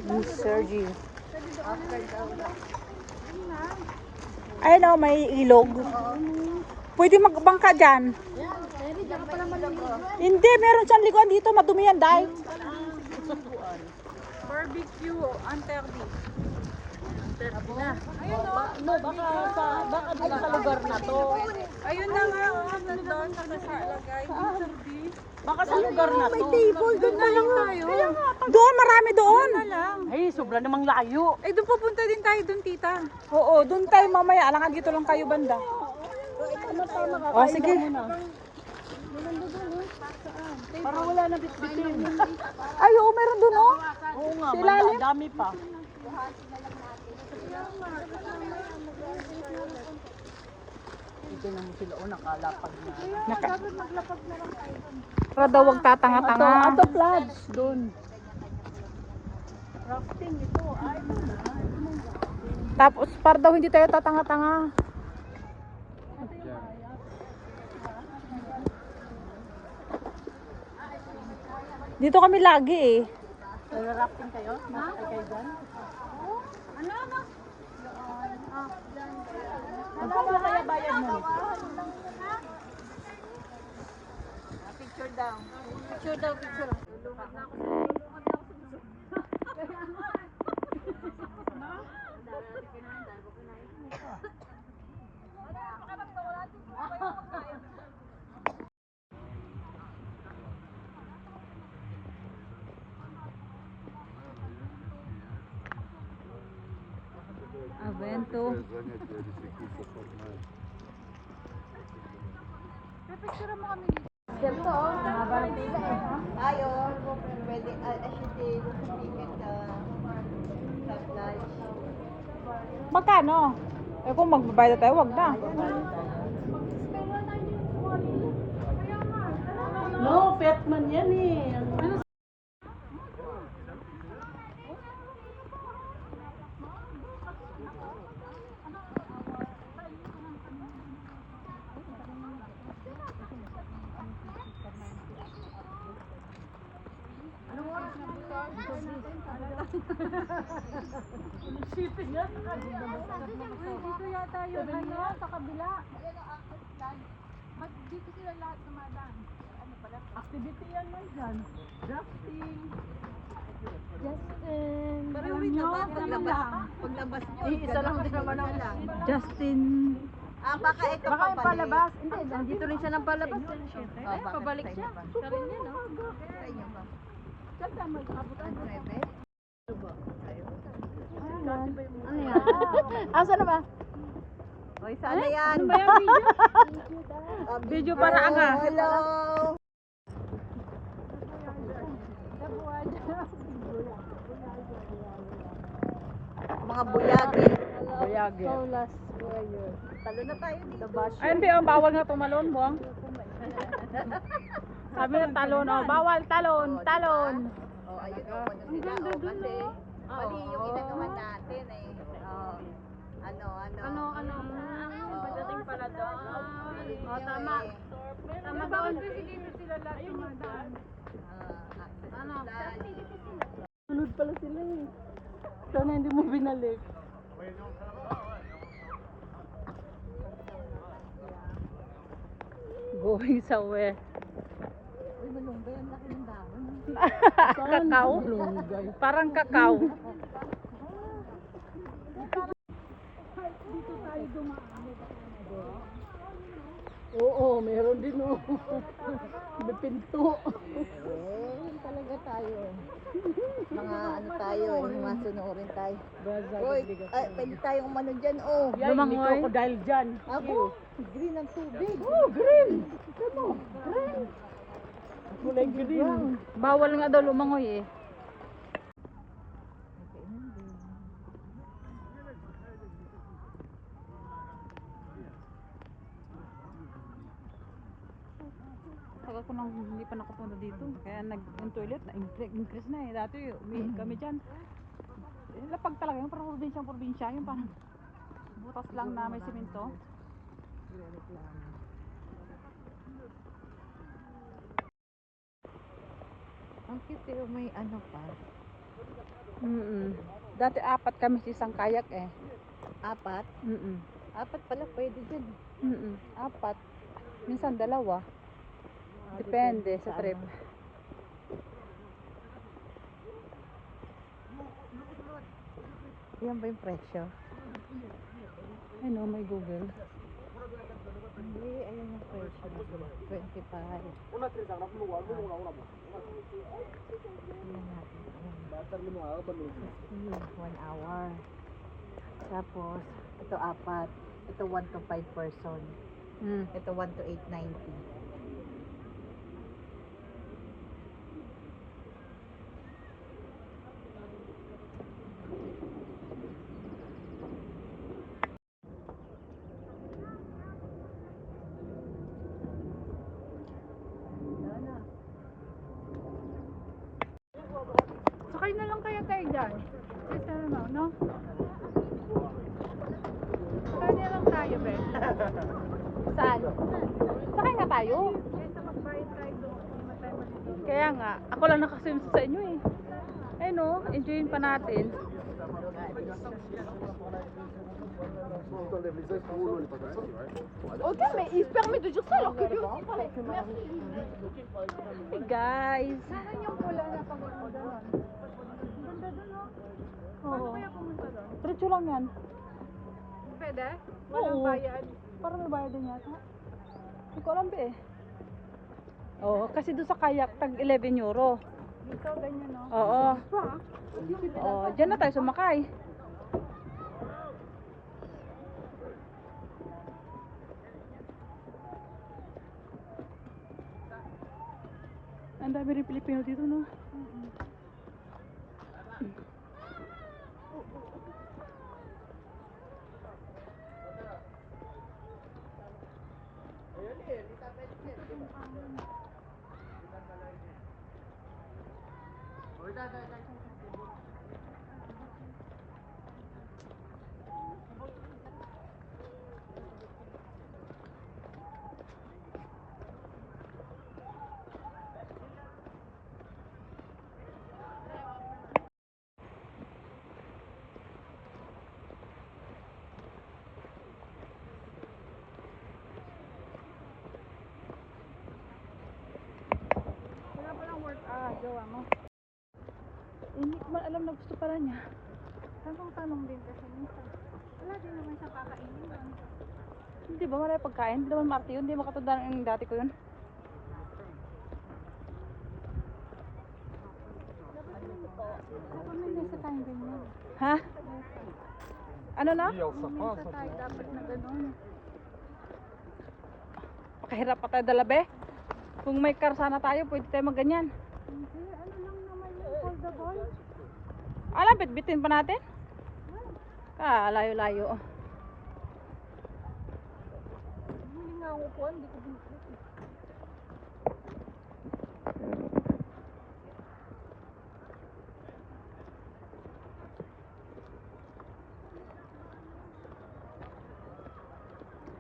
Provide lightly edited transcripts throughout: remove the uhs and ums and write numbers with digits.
Miss Sergi. Ayun o, may ilog. Pwede magbangka dyan. Hindi, meron siyang liguan dito. Madumi yan, dahil. Barbecue, Anterdi. No, baka doon sa lugar na to. Ayun na nga, doon nakasalagay. Baka sa lugar na to. May table, doon na lang tayo. Doon, marami doon. Ay, sobra namang layo. Eh, doon pupunta din tayo doon, tita. Oo, doon tayo mamaya. Alangan dito lang kayo banda. Oh, sige. Para wala na bitbitin. Ay, oo, meron doon, oh. Oo nga, Ilalim? dami pa. Ito na sila o nakalapag na. Maglapag na lang tayo doon. Para daw wag tatanga-tanga. Ato floods doon. Rafting ito. Ay, ito na. Tapos, para daw hindi tayo tatanga-tanga. Dito kami lagi eh. Rafting kayo? Masakay kayo dyan? Magkano kaya bayad mo? Picture daw. Picture daw, picture. Avento. Pipicture mo kami dito. Ganito oh, mahaba ng pila eh. Tayo, pwede, actually, weekend sa lunch. Magkano? Eh kung magbabayad tayo, wag na. No, Petman yan eh. Shipping yan. Dito yata yun, ano, sa kabila. Ba't dito sila lahat dumadaan? Ano pala? Activity yan man dyan. Drafting. Justin. Pero wait na ba? Paglabas nyo. Isa lang din naman ang Justin. Baka ito Baka yung palabas. Hindi, nandito rin siya ng palabas. Pabalik siya. Sa rin yan, no? Sa inyo ba? Saan tayo mag-abutan? Ang 9? Ano yan? Asa na ba? Hoy, sana yan. Ano ba yung video? Video para anga. Hello. Mga buyagi. Bayagi. Talo na tayo dito. Ayun ba yung bawal na tumalon, buwang? Sabi ng talon, oh, bawal talon, talon. Oh, ayun o. Ano sila? Oh, kasi mali yung inagawa natin eh. Oh. Ano? Pagdating pala doon. Oh, tama. Tama doon. Dito sila lahat tumadaan. Ano? Sunod pala sila eh. Sana hindi mo binalik. Going somewhere. Uy, malunggay. Ang laki ng dahon. Kakao. Parang kakao. Oo, meron din oh. May pinto. Talaga tayo. Mga ano tayo eh. Mga sunurin tayo. Baza, Uy, pwede tayong umano dyan oh. yan, may Lumangoy. crocodile dyan. Ako, green ang tubig. Oh, green! Ano? Green! Kulay green. Bawal nga daw lumangoy eh. Tagal ko nang hindi pa nakapunta dito. Kaya yung toilet na-increase na eh. Dati kami dyan. Lapag talaga yung parang probinsya. Yung parang butas lang na may simento. Ang cute eh, may ano pa. Dati 4 kami sa isang kayak eh. 4? Mm. 4 pala pwede dyan. 4. Minsan 2. Depende sa trip. ano. Yan ba yung presyo? Ay no, may Google. Hindi, ayan yung presyo. 25. Tingnan natin. 1 hour. Tapos, ito 4. Ito 1 to 5 person. Ito 1 to 8.90. Sakay na lang kaya tayo dyan. Kasi ano, no? Sakay na lang tayo, be. Saan? Sakay nga tayo. Kaya nga, ako lang nakaswim sa inyo eh. Eh no, enjoyin pa natin. Ok, mais il permet de dire ça alors que lui aussi parlait. Merci. Hey guys. Saan yung pula na pagpunta doon? Ganda doon, no? Oo. Kaya pumunta doon? Diretso lang yan. Pwede? Oo. Walang bayad. Parang may bayad din yata. Hindi ko alam ba eh. Oo, kasi doon sa kayak, tag 11 euro. Dito, ganyan, no? Oo. Oo, dyan na tayo sumakay. Ang dami rin Pilipino dito, no? Wala palang workout, gawa mo. Hindi ko man alam na gusto pala niya. Tanong din kasi minsan. Wala din naman siyang kakainin doon. Hindi ba marami pagkain? Hindi naman Marte yun. Hindi makatanda ng dati ko yun. Dapat may nasa tayong ganyan. Ha? Ano na? Minsan tayo dapat na gano'n. Pakahirap pa tayo dalabe. Kung may car sana tayo, pwede tayo magganyan. Hindi, ano lang naman yung foldable. Alam, bitbitin pa natin? Layo-layo. Hindi nga ako po, hindi ko binigyan.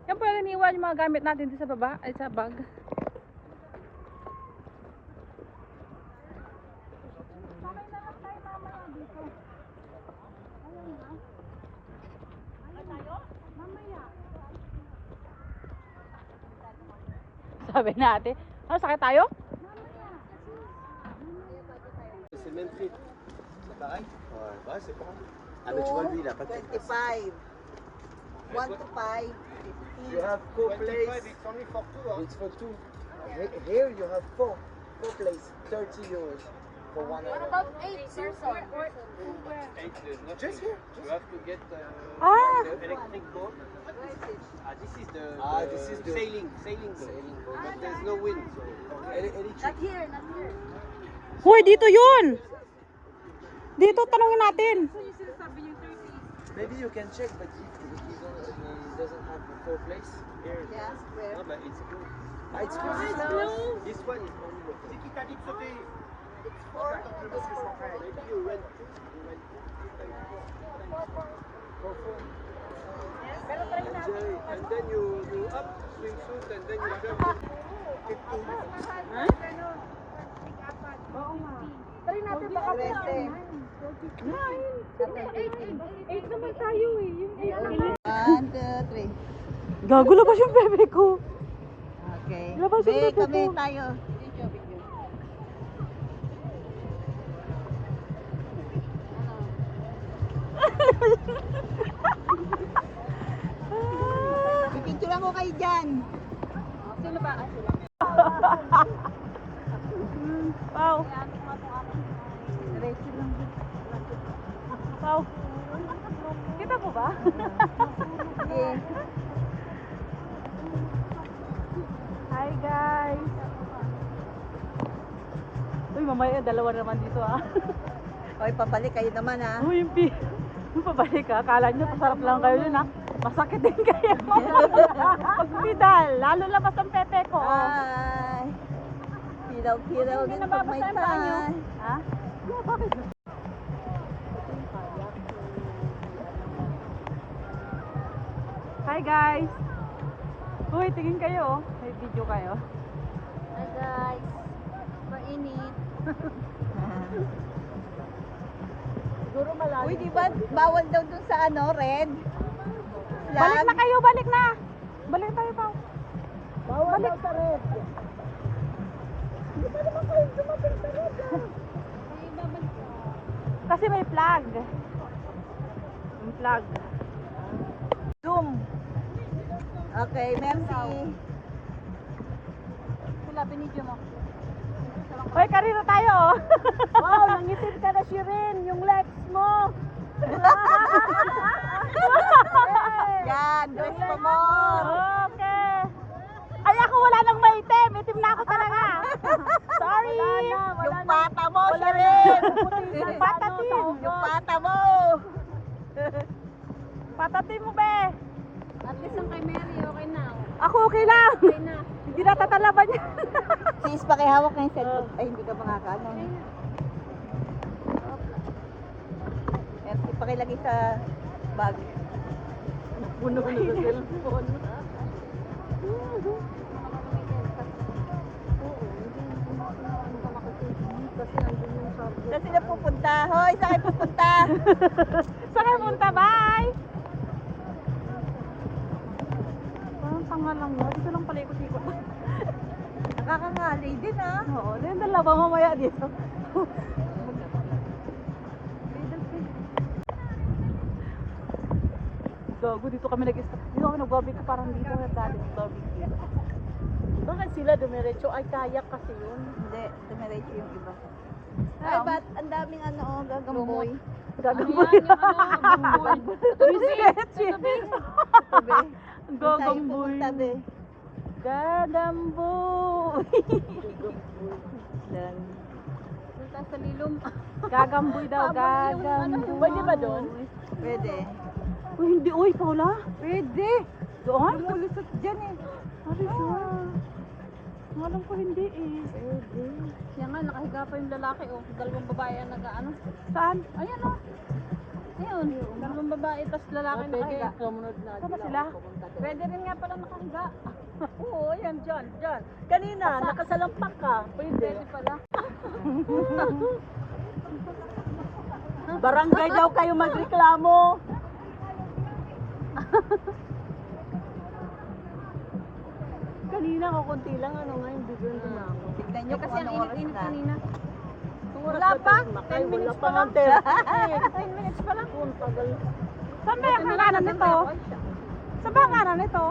Yan po yung iniwan yung mga gamit natin dito sa baba, ay sa bag. Sabay na lang tayo mamaya dito. Ayaw na. Ayaw tayo? Mamaya. Sabi natin. Ano, sakay tayo? C'est le même prix. C'est pareil? Ouais, c'est pareil. Ah, mais tu vois, lui, il a pas de 25. 1 to 5. You have 4 places. It's only for two. Huh? It's for 2. Here you have 4. 4 places. 30 euros for 1 hour. About 8 person. Eight, there's nothing. Just here. You have to get the electric boat. This is the sailing boat. Sailing boat. But there's no wind. So. Electric. Here, not here. Hoy, dito yun! Dito, tanungin natin. Maybe you can check, but he doesn't have the 4 place. Here. Yes, where? No, but it's good. Ah, it's closed. This one is only local. It's 4. Maybe you rent two. For 4. And then you up swimsuit and then you jump. 50. Oo nga. Try natin baka 13. Eight naman tayo eh. Yung eight naman. 1, 2, 3. Gago, labas yung bebe ko. Okay. Labas yung Be, bebe kami ko. tayo. Pipicturean ko kayo dyan. Sino ba? Wow. Diretso lang. Wow. Kita mo ba? Sige. Hi guys. Uy, mamaya dalawa naman dito ah. Okay, pabalik kayo naman ha. Uy, yung pabalik ka. Akala nyo, pasarap lang kayo yun ha. Masakit din kayo. Pagpidal, lalo labas ang pepe ko. Oh. Hi. Piraw-piraw din pag may nababasa yung paa nyo? time. Ha? Bakit? Hi guys. Uy, tingin kayo. May video kayo. Hi guys. Mainit. Siguro malalim. Uy, di ba bawal daw dun sa ano, red? Balik na kayo, balik na. Balik tayo pa. Bawal daw sa red. Kasi may flag. May flag. Zoom. Okay, merci. Sila, binidyo mo. Hoy, karino tayo. Wow, nangitim ka na, Shirin. Yung legs mo. Yan, dress pa more. Okay. Ay, ako wala nang maitim. Itim na ako talaga. Sorry. Yung pata mo, Shirin. Patatim. Yung pata mo. Patatim mo, be. At least ang kay Mary, okay na. Ako okay lang. Okay na. Hindi na tatalaban niya. Sis, pakihawak na yung cellphone. Ay, hindi ka makakaano. Merci, pakilagay sa bag. Puno na sa cellphone. Saan sila pupunta? Hoy, saan kayo pupunta? Saan kayo punta? Bye. Parang tanga lang mo. Dito lang pala ikot-ikot. Nakakangalay din ah. Oo, yung dalawa mamaya dito. Gago, dito kami nag-stop. Dito kami nag-barbecue, parang dito na dati barbecue. Bakit sila dumiretso? Ay, kayak kasi yun. Hindi, dumiretso yung iba. Ay, ba't ang daming ano, oh, gagamboy. Gagamboy. Ayan, yung ano, bumboy. Tabi. Gagamboy. Tabi. Gagamboy. Yan. Punta sa lilom. Gagamboy daw, gagamboy. Pwede ba doon? Pwede. Uy, hindi. Uy, Paula. Pwede. Doon? Lumulusot dyan eh. Ari, sure. Alam ko hindi eh. Pwede. Siya nga, nakahiga pa yung lalaki, oh. Dalawang babae ang nag-ano. Saan? Ayan, oh. Ayun, dalawang babae, tas lalaki nakahiga. Saan ba sila? Pwede rin nga pala nakahiga. Oo, yan dyan, dyan. Kanina, nakasalampak ka. Pwede pala. Barangay daw kayo magreklamo. Kanina ko konti lang, ano nga, hindi ko na ako. Tignan nyo Kasi kung ang anong oras init-init na. kanina. Wala pa? 10 minutes pa lang. 10 minutes pa lang. Saan ba yung hangganan nito? Saan ba ang hangganan nito?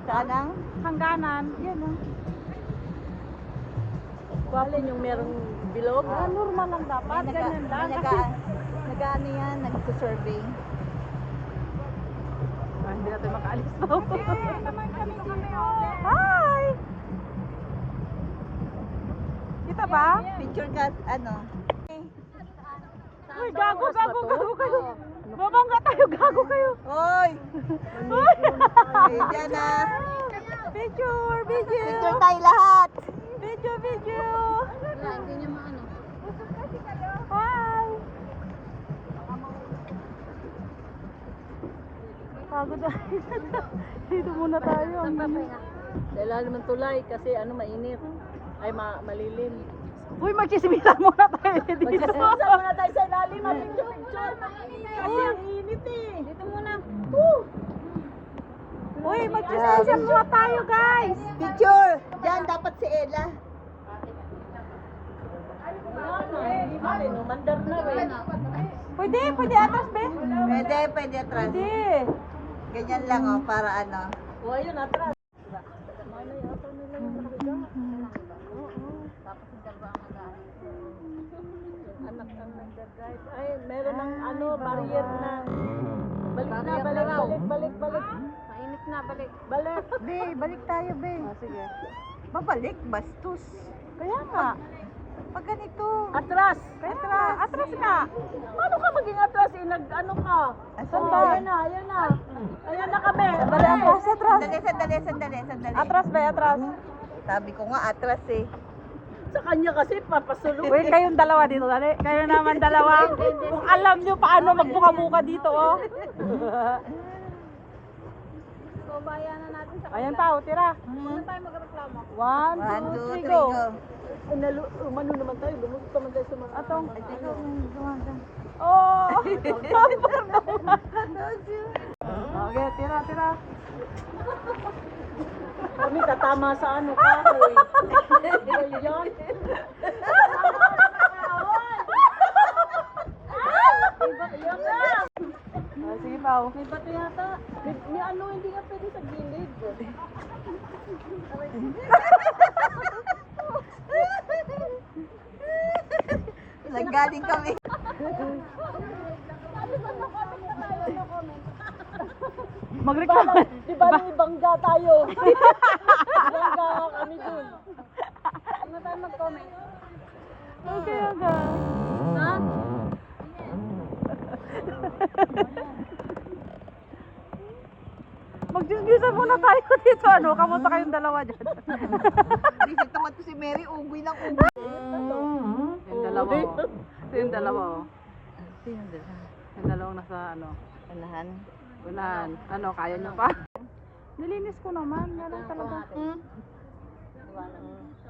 Saan ang? Hangganan. Yan o. Alin yung merong bilog? Ah, normal lang dapat. Ganyan lang. Kasi Nag-ano yan, nag-survey. hindi natin makaalis daw. Naman kami dito. Hi! Kita ba? Picture ka, ano? Uy, gago kayo. Babangga tayo, gago kayo. Hoy! Uy! Ay, dyan ah. Picture, video. Picture tayo lahat. Video. Wala, hindi niya maano. Hi! Pagod na. Dito muna tayo. Saan ba pahinga? Dahil naman tulay kasi ano mainit. Ay malilim. Uy, magchismisan muna tayo dito. Magkasama muna tayo sa ilalim. Picture. Kasi ang init eh. Dito muna. Uy, magchismisan muna tayo, guys. Picture! Diyan, dapat si Ella. Hindi ba rin? Mandar na rin. Pwede atras, be. Pwede atras. Pwede. Ganyan lang oh, para ano. O, ayun, atras. Anak ang nagdadrive. Ay, meron ng ano, barrier na. Balik. Mainit na, balik. Balik. Be, balik tayo, be. Sige. Babalik, bastos. Kaya nga. Pag ganito. Atras. Atras ka. Paano ka maging atras? Ano ka? Asan Oh, ba? ayan na. Ayan na kami. Dali, atras. Sandali. Atras, be, atras. Sabi ko nga, atras eh. Sa kanya kasi papasulong. Uy, kayong dalawa dito, dali. Kayo naman dalawa. Kung alam nyo paano magbuka-buka dito, oh. Ayan pa, oh, tira. tayo magreklamo? 1, 2, 3, go. Umano naman tayo. Lumusot naman tayo sa mga Atong. Oh! Okay, tira. Kami tatama sa ano kahoy. Yan. Yan na. Sige pa, oh. May bato yata. May ano, hindi nga pwede sa gilid. Naggaling kami. Magreklamo. Di ba ni bangga tayo? Bangga kami dun. Ano tayo mag-comment? Okay. Ha? Magsisgisan muna tayo dito, ano? Kamusta kayong dalawa dyan? Visit naman to si Mary, unggoy ng unggoy. Yung dalawa, oh. Yung dalawa, oh. Yung dalawang nasa, ano, Anahan. unahan. Ano, kaya nyo pa? Nilinis ko naman. Ganun talaga.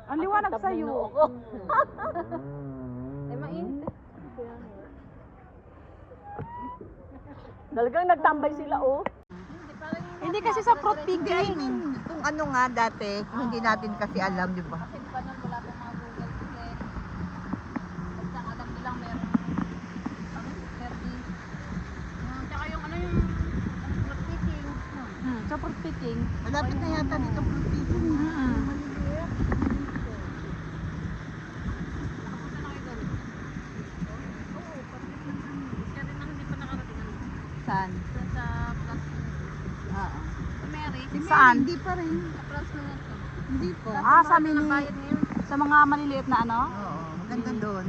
Ang liwanag sa'yo. Talagang nagtambay sila, oh. Hindi kasi sa fruit Hindi, I mean, kung ano nga dati, kung hindi natin kasi alam, di ba? Sa fruit picking. Malapit na yata dito fruit. Saan? Saan? Hindi pa rin. Hindi pa. Sa mini. Sa mga maliliit na ano? Oo, maganda doon.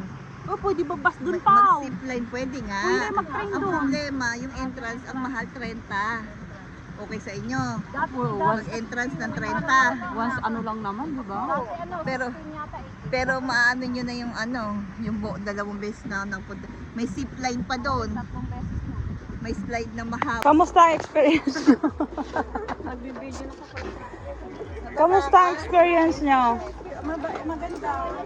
Oh, pwede ba bus dun pa? Mag-zipline pwede nga. Pwede mag-train Ang doon. problema, yung entrance, ang mahal 30. Okay sa inyo. Mag-entrance ng 30. Once ano lang naman, di ba? Pero maano nyo na yung ano, yung 2 beses na may zipline pa doon. May slide na mahaba. Kamusta ang experience nyo? Kamusta ang experience nyo? Maganda.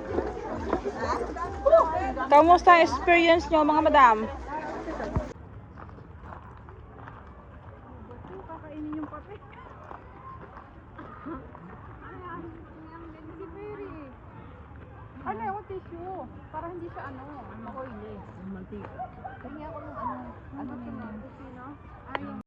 Kamusta ang experience nyo, mga madam? Kakainin yung pape. Ano yung tissue? Para hindi siya ano, makoy. Mantika.